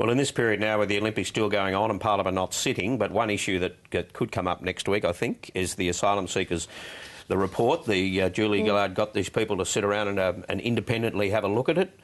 Well, in this period now with the Olympics still going on and Parliament not sitting, but one issue that could come up next week, I think, is the asylum seekers. The report, Julie Gillard got these people to sit around and independently have a look at it.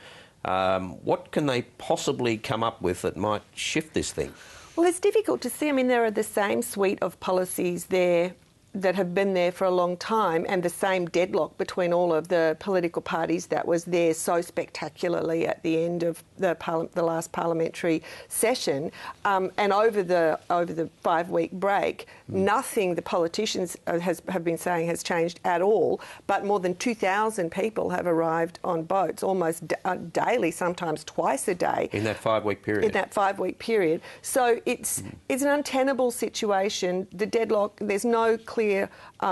What can they possibly come up with that might shift this thing? Well, it's difficult to see. I mean, there are the same suite of policies there that have been there for a long time, and the same deadlock between all of the political parties that was there so spectacularly at the end of the last parliamentary session. And over the 5-week break, nothing the politicians have been saying has changed at all, but more than 2,000 people have arrived on boats almost daily, sometimes twice a day. In that 5-week period? In that 5-week period. So it's an untenable situation. The deadlock, there's no clear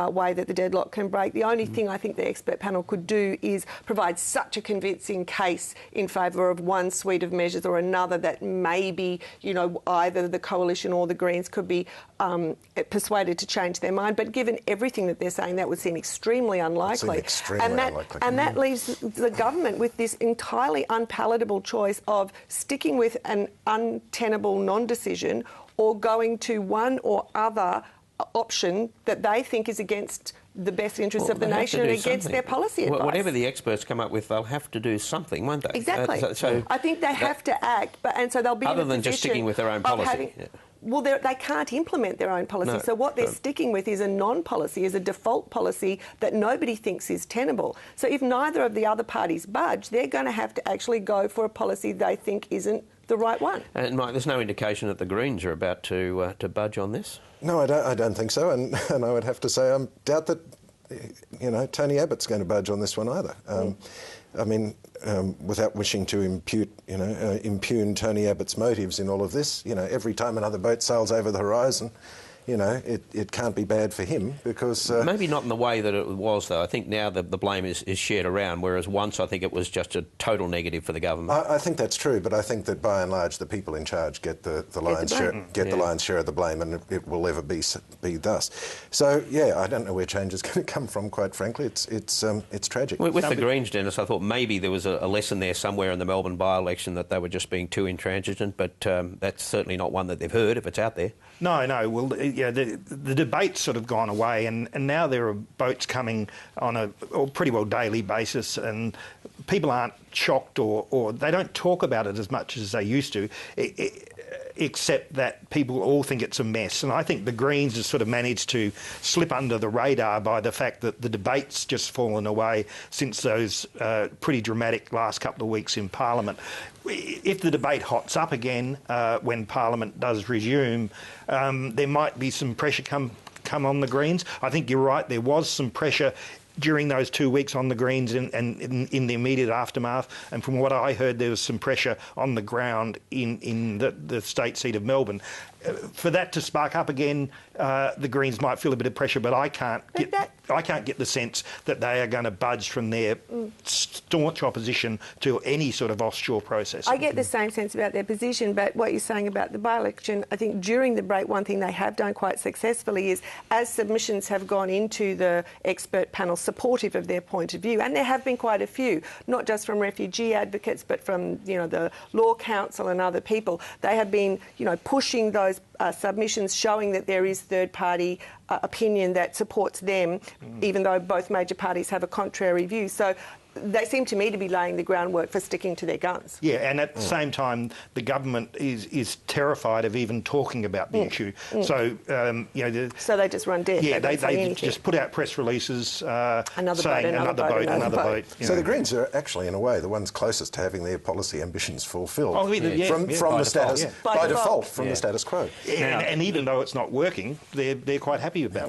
way that the deadlock can break. The only thing I think the expert panel could do is provide such a convincing case in favour of one suite of measures or another that maybe, you know, either the Coalition or the Greens could be persuaded to change their mind. But given everything that they're saying, that would seem extremely unlikely. And that leaves the government with this entirely unpalatable choice of sticking with an untenable non-decision or going to one or other option that they think is against the best interests of the nation and against their policy advice. Whatever the experts come up with, they'll have to do something, won't they? Exactly. So I think they have to act, and so they'll be other in a than just sticking with their own policy. Well, they can't implement their own policy. No, so what they're sticking with is a non-policy, is a default policy that nobody thinks is tenable. So if neither of the other parties budge, they're going to have to actually go for a policy they think isn't the right one. And Mike, there's no indication that the Greens are about to budge on this? No, I don't think so, and I would have to say I doubt that, you know, Tony Abbott's going to budge on this one either. I mean, without wishing to impugn Tony Abbott's motives in all of this, you know, every time another boat sails over the horizon, you know, it can't be bad for him because... Maybe not in the way that it was, though. I think now the blame is shared around, whereas once I think it was just a total negative for the government. I think that's true, but I think that by and large the people in charge get the lion's share of the blame, and it will ever be thus. So, yeah, I don't know where change is going to come from, quite frankly. It's tragic. With the Greens, Dennis, I thought maybe there was a lesson there somewhere in the Melbourne by-election that they were just being too intransigent, but that's certainly not one that they've heard, if it's out there. No. Well, yeah, the debate's sort of gone away, and now there are boats coming on a pretty well daily basis, and people aren't shocked or they don't talk about it as much as they used to, except that people all think it's a mess. And I think the Greens have sort of managed to slip under the radar by the fact that the debate's just fallen away since those pretty dramatic last couple of weeks in Parliament. If the debate hots up again when Parliament does resume, there might be some pressure come on the Greens. I think you're right, there was some pressure during those 2 weeks on the Greens and in the immediate aftermath, and from what I heard there was some pressure on the ground in the state seat of Melbourne. For that to spark up again, the Greens might feel a bit of pressure, but I can't get the sense that they are going to budge from their staunch opposition to any sort of offshore process. I get the same sense about their position, but what you're saying about the by-election, I think during the break one thing they have done quite successfully is, as submissions have gone into the expert panel supportive of their point of view, and there have been quite a few, not just from refugee advocates, but from, you know, the Law Council and other people, they have been, you know, pushing those submissions showing that there is third-party opinion that supports them, even though both major parties have a contrary view. So they seem to me to be laying the groundwork for sticking to their guns. Yeah, and at the same time, the government is terrified of even talking about the issue. So, you know... So they just run deaf. Yeah, they just put out press releases saying another boat. So the Greens are actually, in a way, the ones closest to having their policy ambitions fulfilled from the status, by default, from the status quo. And even though it's not working, they're quite happy about it.